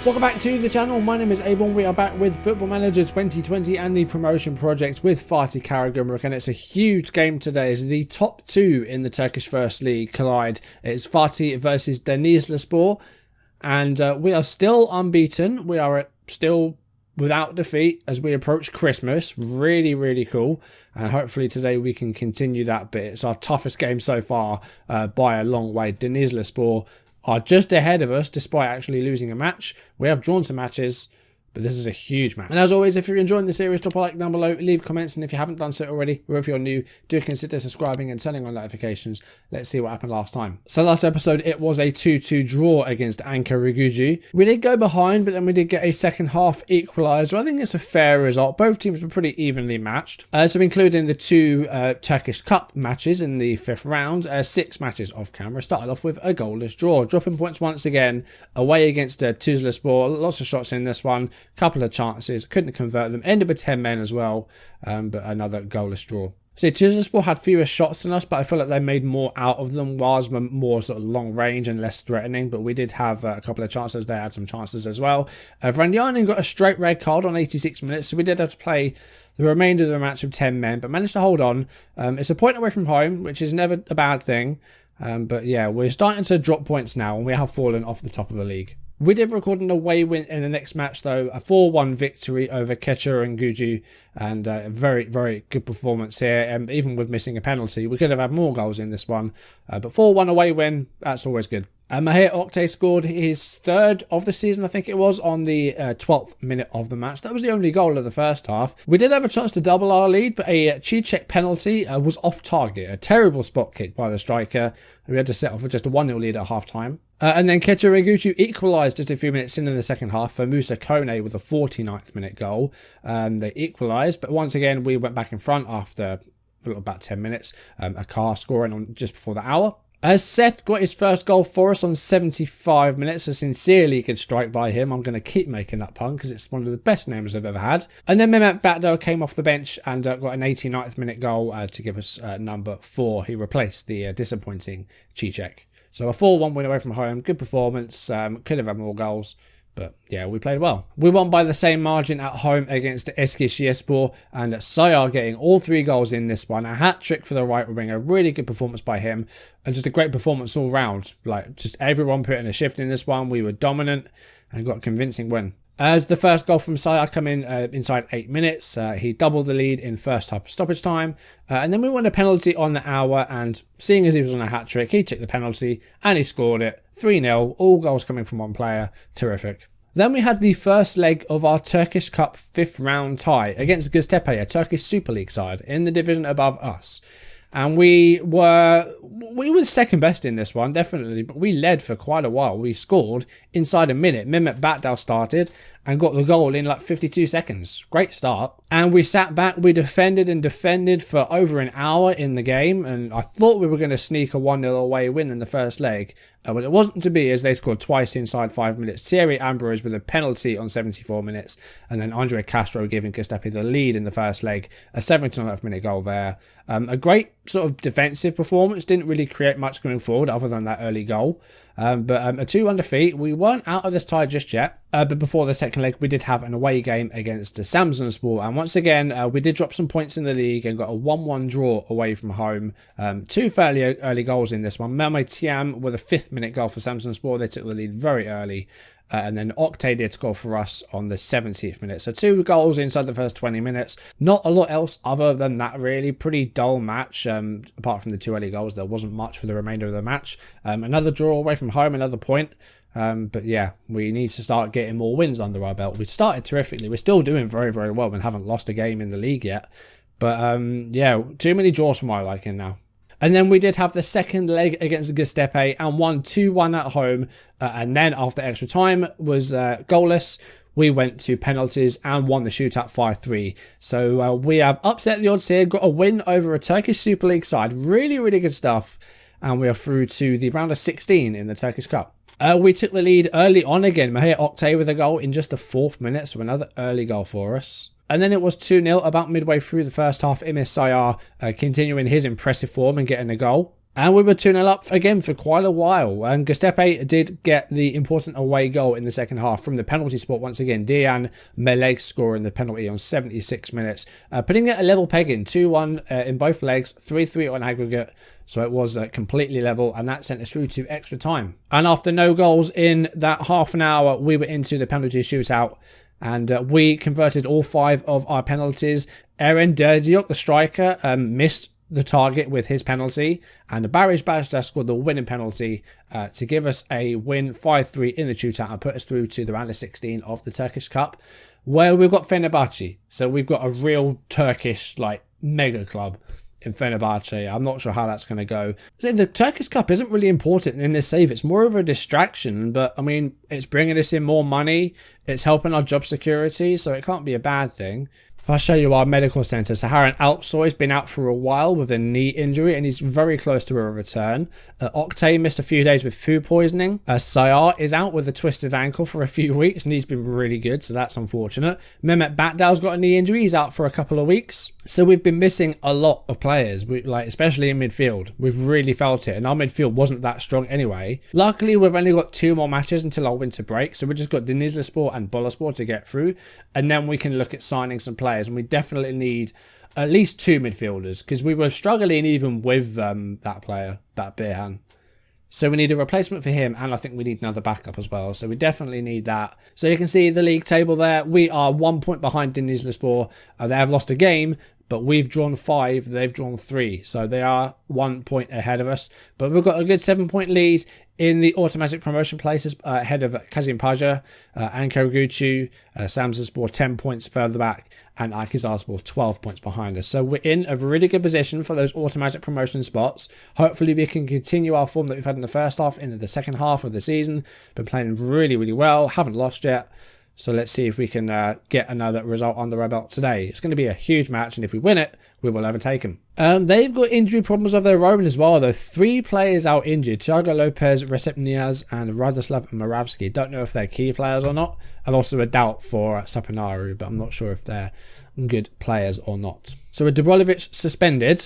Welcome back to the channel. My name is a-bomb. We are back with Football Manager 2020 and the promotion project with Fatih Karagümrük, and it's a huge game today as the top two in the Turkish First League collide. It's Fatih versus Denizlispor, and we are still unbeaten. We are still without defeat as we approach Christmas. Really cool, and hopefully today we can continue that bit. It's our toughest game so far by a long way. Denizlispor are just ahead of us despite actually losing a match. We have drawn some matches, but this is a huge match. And as always, if you're enjoying the series, drop a like down below, leave comments, and if you haven't done so already, or if you're new, do consider subscribing and turning on notifications. Let's see what happened last time. So last episode, it was a 2-2 draw against Ankara. We did go behind, but then we did get a second half equaliser. I think it's a fair result. Both teams were pretty evenly matched. So including the two Turkish Cup matches in the 5th round, 6 matches off camera started off with a goalless draw. Dropping points once again away against Tuzlaspor. Lots of shots in this one. Couple of chances, couldn't convert them, ended with 10 men as well, but another goalless draw. So Tuzlaspor had fewer shots than us, but I feel like they made more out of them. Was more sort of long range and less threatening, but we did have a couple of chances. They had some chances as well. Vranyanin got a straight red card on 86 minutes, so we did have to play the remainder of the match with 10 men, but managed to hold on. It's a point away from home, which is never a bad thing, but yeah, we're starting to drop points now, and we have fallen off the top of the league. We did record an away win in the next match though, a 4-1 victory over Karagümrük, and a very good performance here, even with missing a penalty. We could have had more goals in this one, but 4-1 away win, that's always good. MacLeod scored his 3rd of the season, I think it was, on the 12th minute of the match. That was the only goal of the first half. We did have a chance to double our lead, but a Cicek penalty was off target. A terrible spot kick by the striker. We had to set off with just a 1-0 lead at half time. And then Karagümrük equalised just a few minutes in the second half for Musa Kone with a 49th minute goal. They equalised, but once again we went back in front after about 10 minutes. A car scoring on just before the hour. Seth got his first goal for us on 75 minutes. A sincerely good strike by him. I'm going to keep making that pun because it's one of the best names I've ever had. And then Mehmet Batdel came off the bench and got an 89th minute goal to give us number 4. He replaced the disappointing Cicek. So a 4-1 win away from home. Good performance. Could have had more goals. But yeah, we played well. We won by the same margin at home against Eskişehirspor, and Sayar getting all 3 goals in this one. A hat-trick for the right wing, a really good performance by him, and just a great performance all round. Like, just everyone put in a shift in this one. We were dominant and got a convincing win. As the first goal from Sayar come in inside 8 minutes, he doubled the lead in first half stoppage time, and then we won a penalty on the hour, and seeing as he was on a hat-trick, he took the penalty and he scored it. 3-0, all goals coming from one player. Terrific. Then we had the first leg of our Turkish Cup 5th round tie against Göztepe, a Turkish Super League side in the division above us. And we were second best in this one, definitely, but we led for quite a while. We scored inside a minute. Mehmet Batdel started and got the goal in like 52 seconds. Great start. And we sat back, we defended and defended for over an hour in the game, and I thought we were going to sneak a 1-0 away win in the first leg. But it wasn't to be, as they scored twice inside 5 minutes. Thierry Ambrose with a penalty on 74 minutes, and then Andre Castro giving Göztepe the lead in the first leg. A 79th minute goal there. A great sort of defensive performance. Didn't really create much going forward other than that early goal. But a 2-1 defeat. We weren't out of this tie just yet. But before the second leg, we did have an away game against Samsunspor. And once again, we did drop some points in the league and got a 1-1 draw away from home. 2 fairly early goals in this one. Mehmet Tiam with a 5th minute goal for Samsunspor. They took the lead very early. And then Oktay did score for us on the 70th minute. So 2 goals inside the first 20 minutes. Not a lot else other than that, really. Pretty dull match. Apart from the 2 early goals, there wasn't much for the remainder of the match. Another draw away from home, another point. But yeah, we need to start getting more wins under our belt. We started terrifically. We're still doing very well and haven't lost a game in the league yet. But yeah, too many draws for my liking now. And then we did have the second leg against Göztepe and won 2-1 at home. And then after extra time was goalless. We went to penalties and won the shootout 5-3. So we have upset the odds here, got a win over a Turkish Super League side. Really good stuff. And we are through to the round of 16 in the Turkish Cup. We took the lead early on again. Mahir Oktay with a goal in just the 4th minute. So another early goal for us. And then it was 2-0 about midway through the first half. Emir Sayar continuing his impressive form and getting a goal. And we were 2-0 up again for quite a while. And Göztepe did get the important away goal in the second half from the penalty spot once again. Diyan Meleg scoring the penalty on 76 minutes. Putting it a level pegging, 2-1 in both legs, 3-3 on aggregate. So it was completely level, and that sent us through to extra time. And after no goals in that half an hour, we were into the penalty shootout. And we converted all 5 of our penalties. Eren Derdiok, the striker, missed the target with his penalty, and Barış Başta scored the winning penalty to give us a win 5-3 in the shootout and put us through to the round of 16 of the Turkish Cup, where we've got Fenerbahçe. So we've got a real Turkish mega club in Fenerbahçe. I'm not sure how that's going to go. So the Turkish Cup isn't really important in this save. It's more of a distraction, but I mean, it's bringing us in more money. It's helping our job security, so it can't be a bad thing. If I show you our medical centre, Saharan Alpsoy's been out for a while with a knee injury and he's very close to a return. Oktay missed a few days with food poisoning. Sayar is out with a twisted ankle for a few weeks and he's been really good, so that's unfortunate. Mehmet Batdal's got a knee injury, he's out for a couple of weeks. So we've been missing a lot of players, especially in midfield. We've really felt it, and our midfield wasn't that strong anyway. Luckily, we've only got 2 more matches until our winter break, so we've just got Denizlispor and Boluspor to get through, and then we can look at signing some players. And we definitely need at least 2 midfielders because we were struggling even with that player, that Birhan. So we need a replacement for him, and I think we need another backup as well. So we definitely need that. So you can see the league table there. We are 1 point behind Denizlispor. They have lost a game, but we've drawn 5, they've drawn 3. So they are 1 point ahead of us. But we've got a good 7-point lead in the automatic promotion places ahead of Kazımpaşa, Ankara-Gücü, Samsunspor 10 points further back, and Akhisarspor 12 points behind us. So we're in a really good position for those automatic promotion spots. Hopefully we can continue our form that we've had in the first half into the second half of the season. Been playing really, really well. Haven't lost yet. So let's see if we can get another result under our belt today. It's going to be a huge match, and if we win it, we will overtake them. They've got injury problems of their own as well, though. 3 players out injured. Thiago Lopez, Recep Niaz, and Radoslav Moravski. Don't know if they're key players or not. And also a doubt for Sapinaru, but I'm not sure if they're good players or not. So with Dubrovic suspended,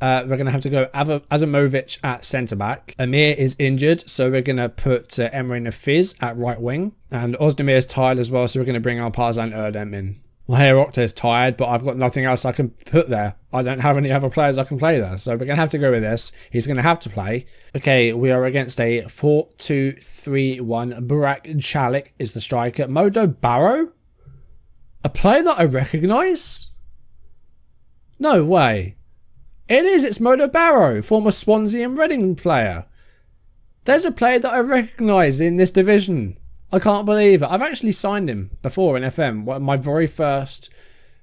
we're going to have to go Azamovic at centre-back. Amir is injured, so we're going to put Emre Nafiz at right wing. And Ozdemir's tired as well, so we're going to bring our Parzan Erdem in. Well, here Oktay's tired, but I've got nothing else I can put there. I don't have any other players I can play there, so we're going to have to go with this. He's going to have to play. Okay, we are against a 4-2-3-1. Burak Çelik is the striker. Modo Barrow? A player that I recognise? No way. It is, it's Modo Barrow, former Swansea and Reading player. There's a player that I recognise in this division. I can't believe it. I've actually signed him before in FM. My very first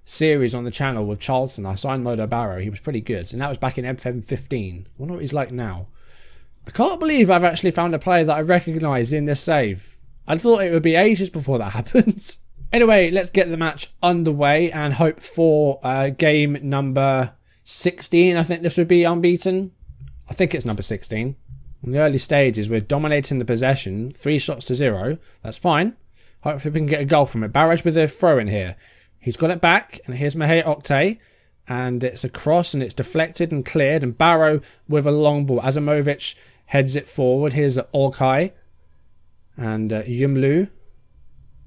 series on the channel with Charlton, I signed Modo Barrow. He was pretty good, and that was back in FM 15. I wonder what he's like now. I can't believe I've actually found a player that I recognise in this save. I thought it would be ages before that happens. Anyway, let's get the match underway and hope for game number 16. I think this would be unbeaten. I think it's number 16. In the early stages, we're dominating the possession. 3 shots to 0. That's fine. Hopefully we can get a goal from it. Barrage with a throw in here. He's got it back. And here's Mehmet Oktay. And it's a cross and it's deflected and cleared. And Barrow with a long ball. Azamovic heads it forward. Here's Olkay. And Yumlu.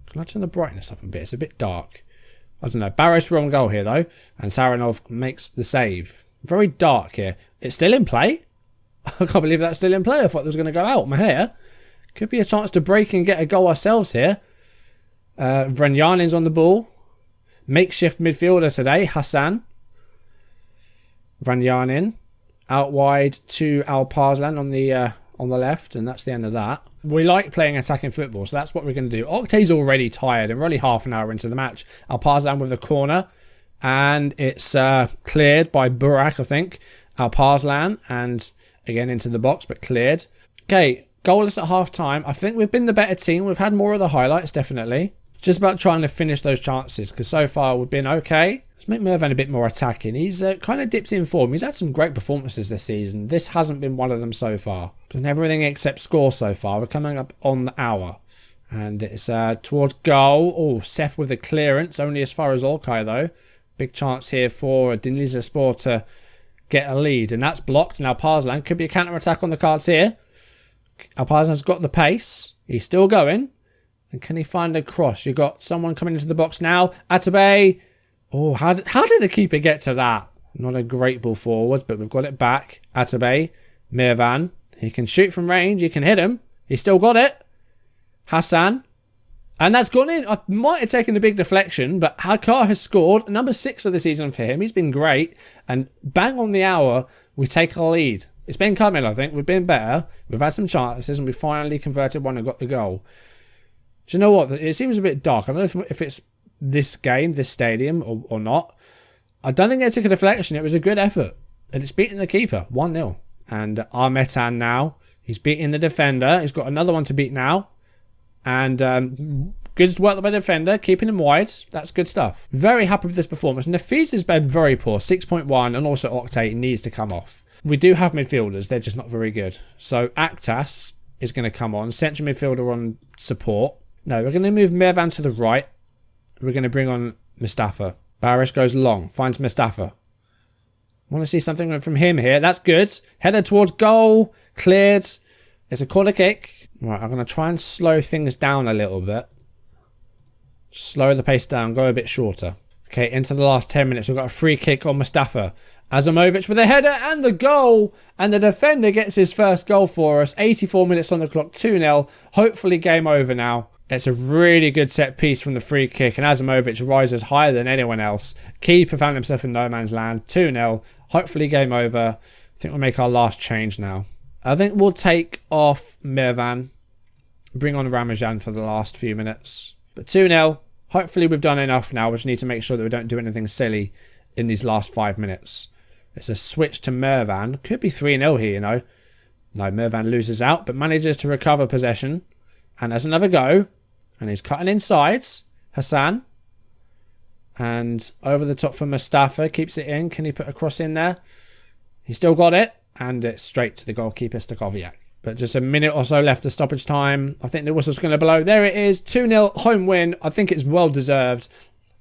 Can I turn the brightness up a bit? It's a bit dark. I don't know. Barrow's wrong goal here though. And Saranov makes the save. Very dark here. It's still in play. I can't believe that's still in play. I thought it was going to go out. My hair. Could be a chance to break and get a goal ourselves here. Vranyanin's on the ball. Makeshift midfielder today. Hassan. Vranyanin. Out wide to Alparslan on the left. And that's the end of that. We like playing attacking football. So that's what we're going to do. Oktay's already tired. And we're only half an hour into the match. Alparslan with the corner. And it's cleared by Burak, I think. Alparslan. And again into the box, but cleared. Okay, goalless at half time. I think we've been the better team. We've had more of the highlights, definitely. Just about trying to finish those chances, because so far we've been okay. Let's make Mervan a bit more attacking. He's kind of dipped in form. He's had some great performances this season. This hasn't been one of them so far. Done everything except score so far. We're coming up on the hour. And it's towards goal. Oh, Seth with the clearance. Only as far as Olkay, though. Big chance here for Denizlispor to get a lead. And that's blocked. Now Parslan could be a counter-attack on the cards here. Parslan's got the pace. He's still going. And can he find a cross? You've got someone coming into the box now. Atabey. Oh, how did the keeper get to that? Not a great ball forward, but we've got it back. Atabey. Mirvan. He can shoot from range. He can hit him. He's still got it. Hassan. And that's gone in. I might have taken a big deflection, but Hakar has scored. Number 6 of the season for him. He's been great. And bang on the hour, we take a lead. It's been coming, I think. We've been better. We've had some chances, and we finally converted one and got the goal. Do you know what? It seems a bit dark. I don't know if it's this game, this stadium, or not. I don't think they took a deflection. It was a good effort. And it's beating the keeper. 1-0. And Armetan now. He's beating the defender. He's got another one to beat now. And good work by the defender, keeping him wide. That's good stuff. Very happy with this performance. Nafis has been very poor, 6.1, and also Octane needs to come off. We do have midfielders, they're just not very good. So Aktas is going to come on, central midfielder on support. No, we're going to move Mervan to the right. We're going to bring on Mustafa. Barish goes long, finds Mustafa. Want to see something from him here. That's good. Header towards goal, cleared. It's a corner kick. Right, I'm going to try and slow things down a little bit. Slow the pace down, go a bit shorter. Okay, into the last 10 minutes, we've got a free kick on Mustafa. Azamovic with a header and the goal. And the defender gets his first goal for us. 84 minutes on the clock, 2-0. Hopefully game over now. It's a really good set piece from the free kick. And Azamovic rises higher than anyone else. Keeper found himself in no man's land. 2-0. Hopefully game over. I think we'll make our last change now. I think we'll take off Mirvan, bring on Ramajan for the last few minutes. But 2-0, hopefully we've done enough now. We just need to make sure that we don't do anything silly in these last 5 minutes. It's a switch to Mirvan. Could be 3-0 here, you know. No, Mirvan loses out, but manages to recover possession. And there's another go. And he's cutting inside. Hassan. And over the top for Mustafa. Keeps it in. Can he put a cross in there? He's still got it. And it's straight to the goalkeeper, Stakoviak. But just a minute or so left of stoppage time. I think the whistle's going to blow. There it is. 2-0 home win. I think it's well deserved.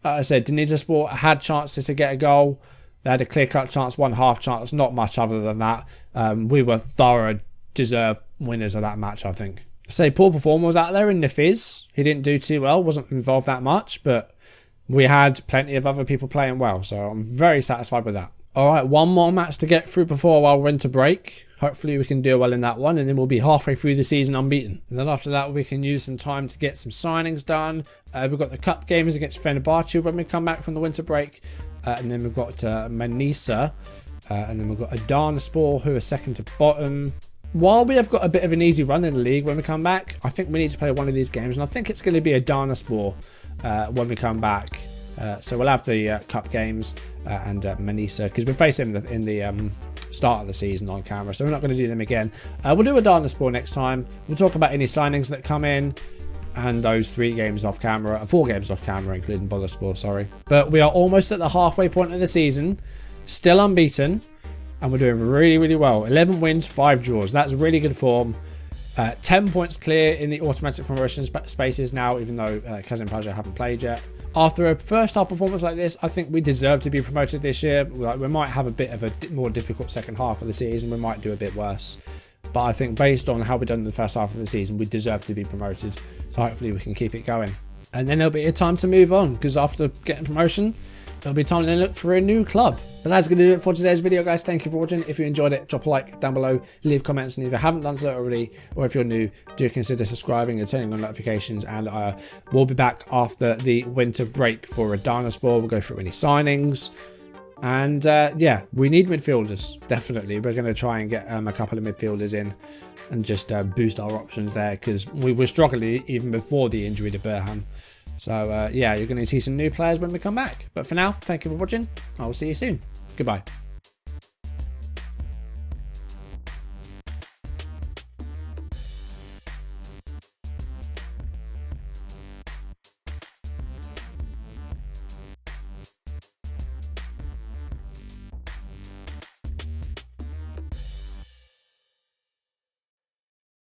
Like I said, Denizlispor had chances to get a goal. They had a clear-cut chance, one half chance. Not much other than that. We were thorough, deserved winners of that match, I think. Say poor performer was out there in Nefis. He didn't do too well. Wasn't involved that much. But we had plenty of other people playing well. So I'm very satisfied with that. Alright, one more match to get through before our winter break. Hopefully we can do well in that one, and then we'll be halfway through the season unbeaten. And then after that we can use some time to get some signings done. We've got the cup games against Fenerbahce when we come back from the winter break. And then we've got Manisa. And then we've got Adanaspor, who are second to bottom. While we have got a bit of an easy run in the league when we come back, I think we need to play one of these games. And I think it's going to be Adanaspor when we come back. So we'll have the cup games and Manisa, because we faced them in the start of the season on camera, so we're not going to do them again. We'll do Adanaspor next time. We'll talk about any signings that come in and those 3 games off camera, 4 games off camera, including Boluspor, sorry. But we are almost at the halfway point of the season, still unbeaten, and we're doing really, really well. 11 wins, 5 draws. That's really good form. 10 points clear in the automatic promotion spaces now, even though Kazim Paja haven't played yet. After a first half performance like this, I think we deserve to be promoted this year. Like, we might have a bit of a more difficult second half of the season. We might do a bit worse. But I think based on how we've done in the first half of the season, we deserve to be promoted. So hopefully we can keep it going. And then there'll be a time to move on, because after getting promotion, it'll be time to look for a new club. But that's going to do it for today's video, guys. Thank you for watching. If you enjoyed it, drop a like down below, leave comments, and if you haven't done so already, or if you're new, do consider subscribing and turning on notifications. And we'll be back after the winter break for Adanaspor. We'll go through any signings. And yeah, we need midfielders, definitely. We're going to try and get a couple of midfielders in and just boost our options there, because we were struggling even before the injury to Burhan. So yeah, you're going to see some new players when we come back. But for now, thank you for watching. I will see you soon. Goodbye.